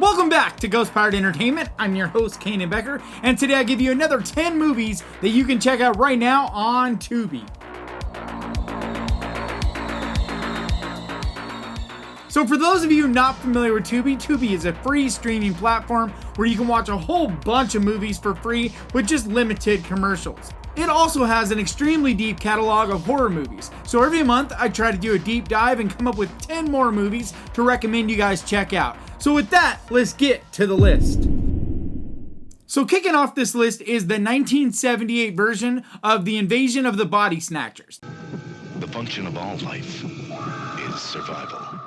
Welcome back to Ghost Pirate Entertainment. I'm your host, Kanan Becker, and today I give you another 10 movies that you can check out right now on Tubi. So for those of you not familiar with Tubi, Tubi is a free streaming platform where you can watch a whole bunch of movies for free with just limited commercials. It also has an extremely deep catalog of horror movies. So every month I try to do a deep dive and come up with 10 more movies to recommend you guys check out. So with that, let's get to the list. So kicking off this list is the 1978 version of The Invasion of the Body Snatchers. The function of all life is survival.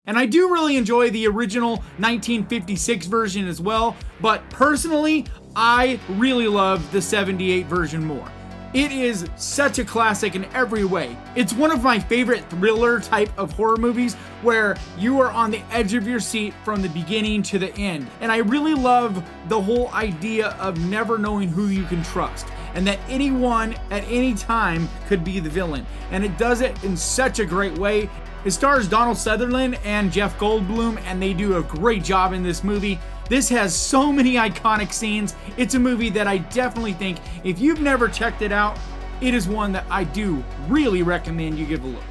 And I do really enjoy the original 1956 version as well, but personally, I really love the 78 version more. It is such a classic in every way. It's one of my favorite thriller type of horror movies where you are on the edge of your seat from the beginning to the end. And I really love the whole idea of never knowing who you can trust and that anyone at any time could be the villain. And it does it in such a great way. It stars Donald Sutherland and Jeff Goldblum, and they do a great job in this movie. This has so many iconic scenes. It's a movie that I definitely think, if you've never checked it out, it is one that I do really recommend you give a look.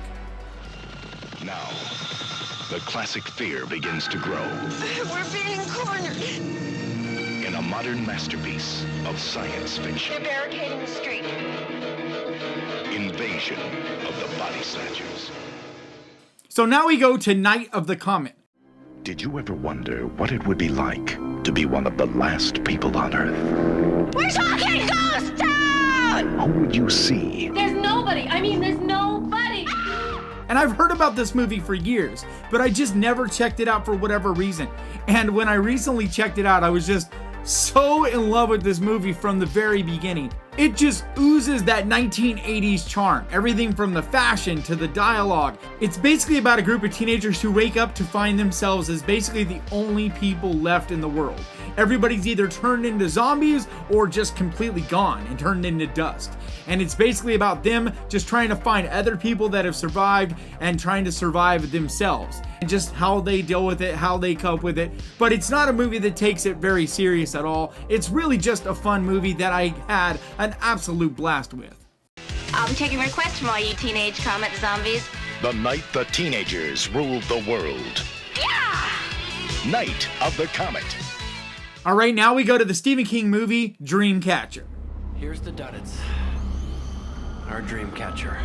Now, the classic fear begins to grow. We're being cornered. In a modern masterpiece of science fiction. They're barricading the street. Invasion of the Body Snatchers. So now we go to Night of the Comet. Did you ever wonder what it would be like to be one of the last people on Earth? We're talking ghost town! Who would you see? There's nobody. There's nobody. And I've heard about this movie for years, but I just never checked it out for whatever reason. And when I recently checked it out, I was just so in love with this movie from the very beginning. It just oozes that 1980s charm, everything from the fashion to the dialogue. It's basically about a group of teenagers who wake up to find themselves as basically the only people left in the world. Everybody's either turned into zombies or just completely gone and turned into dust. And it's basically about them just trying to find other people that have survived and trying to survive themselves. And just how they deal with it, how they cope with it. But it's not a movie that takes it very serious at all. It's really just a fun movie that I had an absolute blast with. I'll be taking requests from all you teenage comet zombies. The night the teenagers ruled the world. Yeah! Night of the Comet. All right, now we go to the Stephen King movie, Dreamcatcher. Here's the Duddits. Our Dreamcatcher.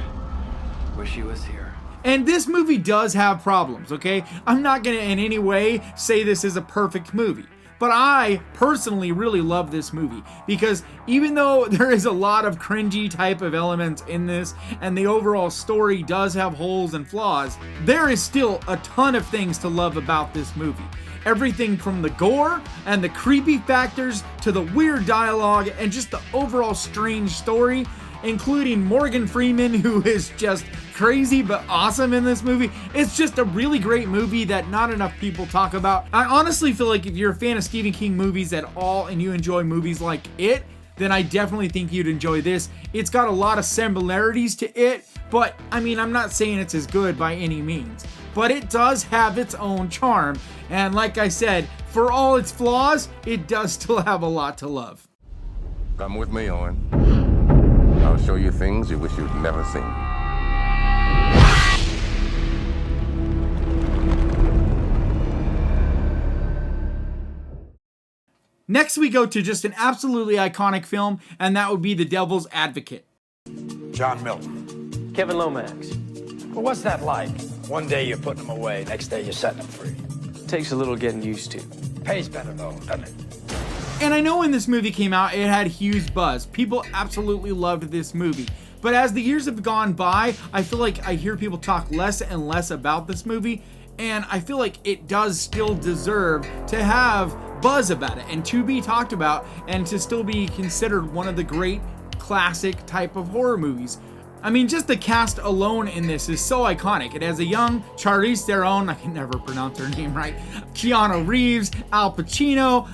Wish he was here. And this movie does have problems, okay? I'm not gonna in any way say this is a perfect movie. But I personally really love this movie because even though there is a lot of cringy type of elements in this and the overall story does have holes and flaws, there is still a ton of things to love about this movie. Everything from the gore and the creepy factors to the weird dialogue and just the overall strange story, including Morgan Freeman, who is just crazy but awesome in this movie. It's just a really great movie that not enough people talk about. I honestly feel like if you're a fan of Stephen King movies at all and you enjoy movies like It, then I definitely think you'd enjoy this. It's got a lot of similarities to It, but I'm not saying it's as good by any means. But it does have its own charm, and like I said, for all its flaws, it does still have a lot to love. Come with me, Owen. I'll show you things you wish you'd never seen. Next, we go to just an absolutely iconic film, and that would be The Devil's Advocate. John Milton. Kevin Lomax. Well, what's that like? One day you're putting them away, next day you're setting them free. Takes a little getting used to. Pays better though, doesn't it? And I know when this movie came out, it had huge buzz. People absolutely loved this movie. But as the years have gone by, I feel like I hear people talk less and less about this movie, and I feel like it does still deserve to have buzz about it and to be talked about and to still be considered one of the great classic type of horror movies. Just the cast alone in this is so iconic. It has a young Charlize Theron, I can never pronounce her name right, Keanu Reeves, Al Pacino,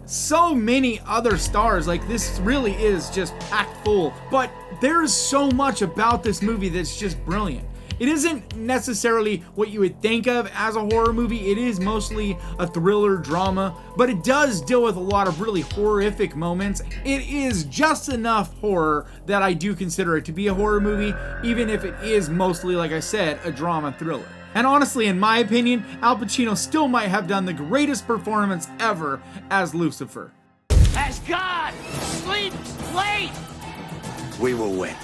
so many other stars. Like, this really is just packed full. But there's so much about this movie that's just brilliant. It isn't necessarily what you would think of as a horror movie. It is mostly a thriller drama, but it does deal with a lot of really horrific moments. It is just enough horror that I do consider it to be a horror movie, even if it is mostly, like I said, a drama thriller. And honestly, in my opinion, Al Pacino still might have done the greatest performance ever as Lucifer. As God sleeps late, we will win.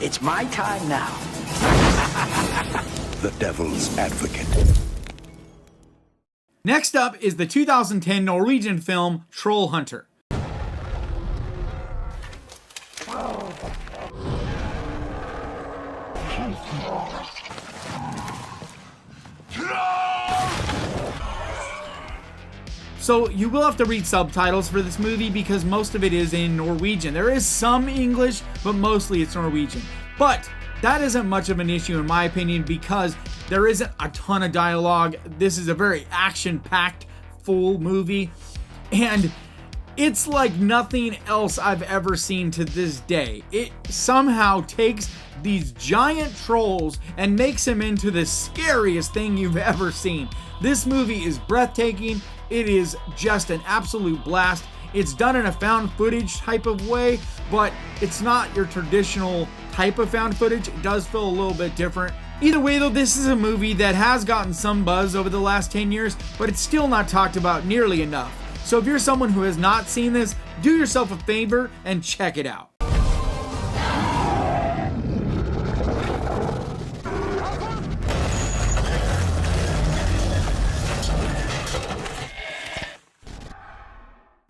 It's my time now. The Devil's Advocate. Next up is the 2010 Norwegian film Troll Hunter. So you will have to read subtitles for this movie because most of it is in Norwegian. There is some English, but mostly it's Norwegian. But that isn't much of an issue in my opinion because there isn't a ton of dialogue. This is a very action-packed, full movie. And it's like nothing else I've ever seen to this day. It somehow takes these giant trolls and makes them into the scariest thing you've ever seen. This movie is breathtaking. It is just an absolute blast. It's done in a found footage type of way, but it's not your traditional type of found footage. It does feel a little bit different. Either way though, this is a movie that has gotten some buzz over the last 10 years, but it's still not talked about nearly enough. So if you're someone who has not seen this, do yourself a favor and check it out.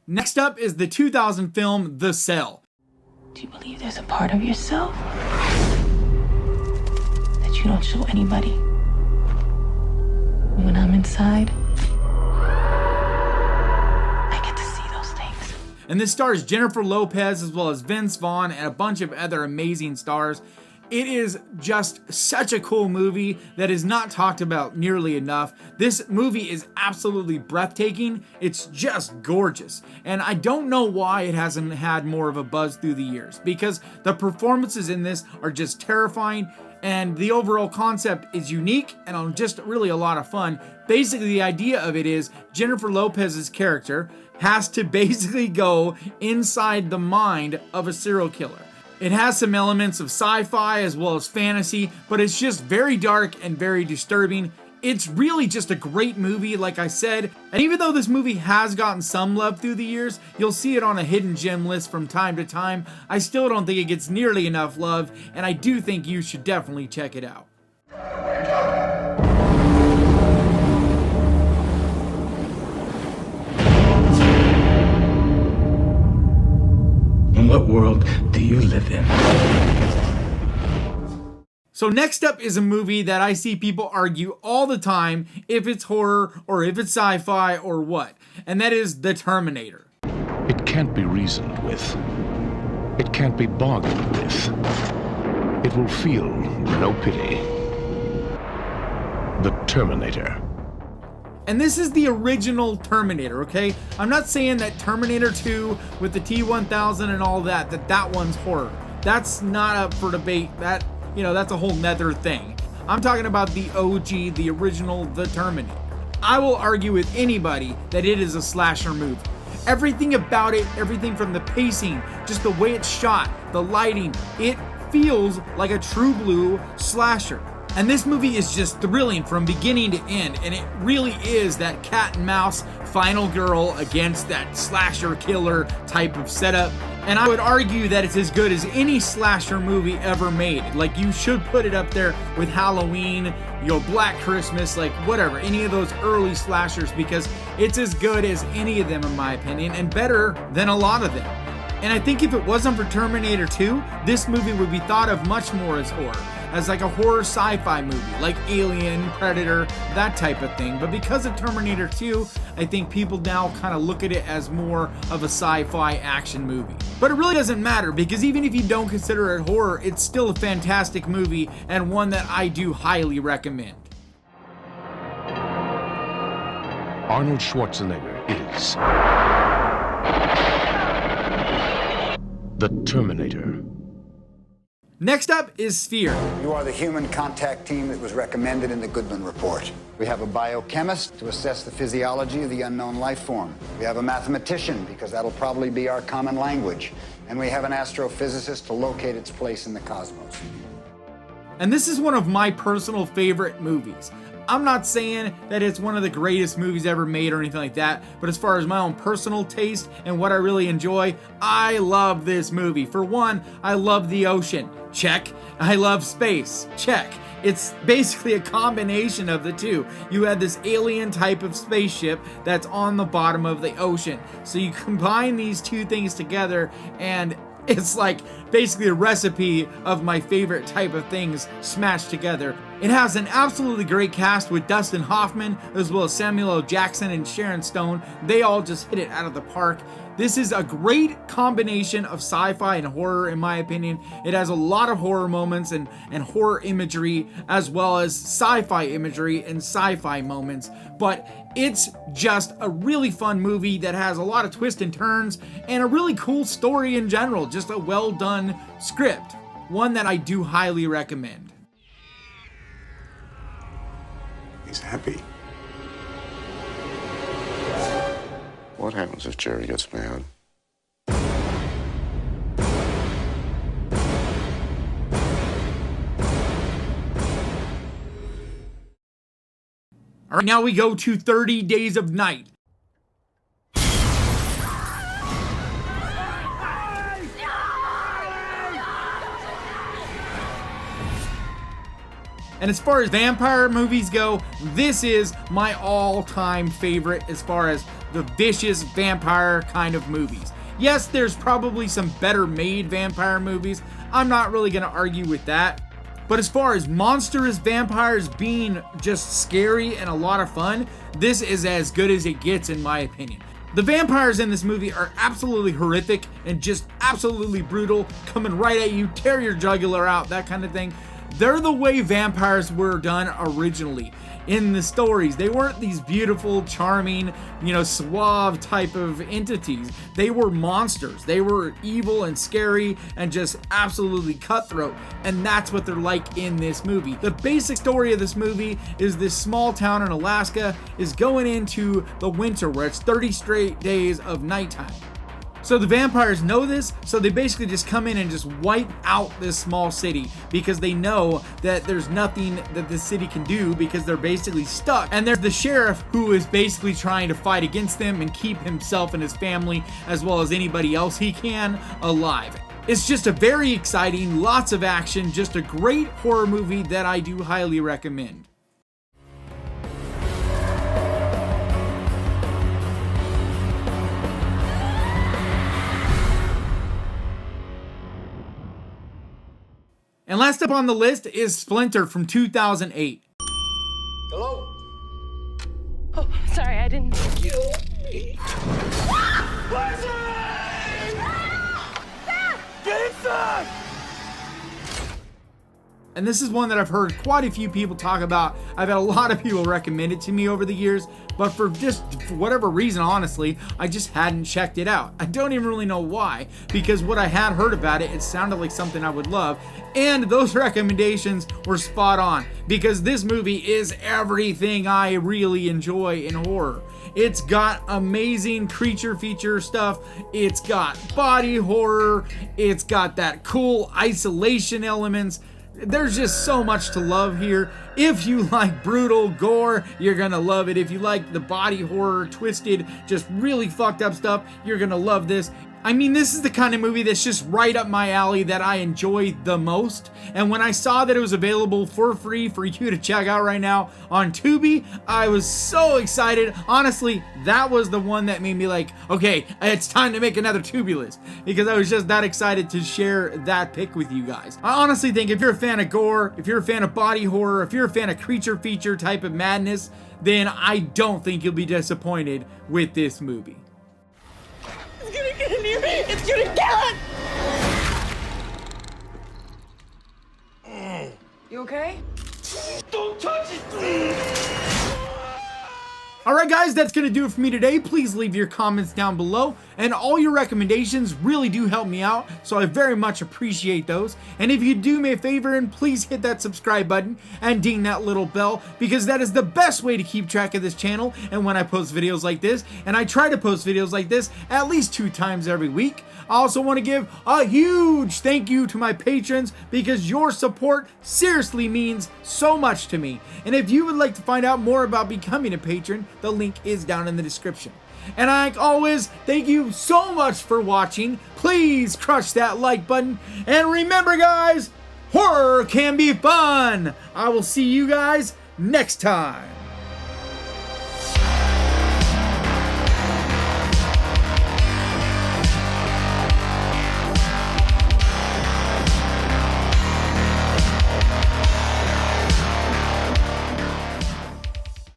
Next up is the 2000 film The Cell. Do you believe there's a part of yourself that you don't show anybody? When I'm inside, I get to see those things. And this stars Jennifer Lopez as well as Vince Vaughn and a bunch of other amazing stars. It is just such a cool movie that is not talked about nearly enough. This movie is absolutely breathtaking. It's just gorgeous. And I don't know why it hasn't had more of a buzz through the years because the performances in this are just terrifying and the overall concept is unique and just really a lot of fun. Basically, the idea of it is Jennifer Lopez's character has to basically go inside the mind of a serial killer. It has some elements of sci-fi as well as fantasy, but it's just very dark and very disturbing. It's really just a great movie, like I said. And even though this movie has gotten some love through the years, you'll see it on a hidden gem list from time to time. I still don't think it gets nearly enough love, and I do think you should definitely check it out. What world do you live in? So next up is a movie that I see people argue all the time if it's horror or if it's sci-fi or what, and that is The Terminator. It can't be reasoned with. It can't be bargained with. It will feel no pity. The Terminator. And this is the original Terminator, okay? I'm not saying that Terminator 2 with the T-1000 and all that one's horror. That's not up for debate. That's a whole nother thing. I'm talking about the OG, the original, the Terminator. I will argue with anybody that it is a slasher movie. Everything about it, everything from the pacing, just the way it's shot, the lighting, it feels like a true blue slasher. And this movie is just thrilling from beginning to end, and it really is that cat and mouse final girl against that slasher killer type of setup. And I would argue that it's as good as any slasher movie ever made. Like, you should put it up there with Halloween, Black Christmas, like whatever, any of those early slashers, because it's as good as any of them in my opinion, and better than a lot of them. And I think if it wasn't for Terminator 2, this movie would be thought of much more as horror, as like a horror sci-fi movie, like Alien, Predator, that type of thing. But because of Terminator 2, I think people now kind of look at it as more of a sci-fi action movie. But it really doesn't matter, because even if you don't consider it horror, it's still a fantastic movie and one that I do highly recommend. Arnold Schwarzenegger is the Terminator. Next up is Sphere. You are the human contact team that was recommended in the Goodman report. We have a biochemist to assess the physiology of the unknown life form. We have a mathematician, because that'll probably be our common language. And we have an astrophysicist to locate its place in the cosmos. And this is one of my personal favorite movies. I'm not saying that it's one of the greatest movies ever made or anything like that, but as far as my own personal taste and what I really enjoy, I love this movie. For one, I love the ocean. Check. I love space. Check. It's basically a combination of the two. You had this alien type of spaceship that's on the bottom of the ocean. So you combine these two things together and it's like basically a recipe of my favorite type of things smashed together. It has an absolutely great cast with Dustin Hoffman as well as Samuel L. Jackson and Sharon Stone. They all just hit it out of the park. This is a great combination of sci-fi and horror, in my opinion. It has a lot of horror moments and horror imagery, as well as sci-fi imagery and sci-fi moments. But it's just a really fun movie that has a lot of twists and turns and a really cool story in general. Just a well-done script. One that I do highly recommend. He's happy. What happens if Jerry gets mad? All right, now we go to 30 Days of Night. And as far as vampire movies go, this is my all-time favorite as far as the vicious vampire kind of movies. Yes, there's probably some better made vampire movies. I'm not really going to argue with that. But as far as monstrous vampires being just scary and a lot of fun, this is as good as it gets in my opinion. The vampires in this movie are absolutely horrific and just absolutely brutal, coming right at you, tear your jugular out, that kind of thing. They're the way vampires were done originally in the stories. They weren't these beautiful, charming, suave type of entities. They were monsters. They were evil and scary and just absolutely cutthroat. And that's what they're like in this movie. The basic story of this movie is this small town in Alaska is going into the winter where it's 30 straight days of nighttime. So the vampires know this, so they basically just come in and just wipe out this small city because they know that there's nothing that this city can do because they're basically stuck. And there's the sheriff who is basically trying to fight against them and keep himself and his family, as well as anybody else he can, alive. It's just a very exciting, lots of action, just a great horror movie that I do highly recommend. And last up on the list is Splinter from 2008. Hello? Oh, sorry, I didn't. And this is one that I've heard quite a few people talk about. I've had a lot of people recommend it to me over the years, but for whatever reason, honestly, I just hadn't checked it out. I don't even really know why, because what I had heard about it, it sounded like something I would love, and those recommendations were spot on, because this movie is everything I really enjoy in horror. It's got amazing creature feature stuff, it's got body horror, it's got that cool isolation elements. There's just so much to love here. If you like brutal gore, you're gonna love it. If you like the body horror, twisted, just really fucked up stuff, you're gonna love this. I mean, this is the kind of movie that's just right up my alley that I enjoy the most. And when I saw that it was available for free for you to check out right now on Tubi, I was so excited. Honestly, that was the one that made me like, okay, it's time to make another Tubi list, because I was just that excited to share that pick with you guys. I honestly think if you're a fan of gore, if you're a fan of body horror, if you're a fan of creature feature type of madness, then I don't think you'll be disappointed with this movie. It's gonna get in here! It's gonna kill us! You okay? Don't touch it! Alright guys, that's going to do it for me today. Please leave your comments down below, and all your recommendations really do help me out, so I very much appreciate those. And if you do me a favor, and please hit that subscribe button and ding that little bell, because that is the best way to keep track of this channel and when I post videos like this. And I try to post videos like this at least 2 times every week. I also want to give a huge thank you to my patrons, because your support seriously means so much to me. And if you would like to find out more about becoming a patron, the link is down in the description. And like always, thank you so much for watching. Please crush that like button. And remember guys, horror can be fun. I will see you guys next time.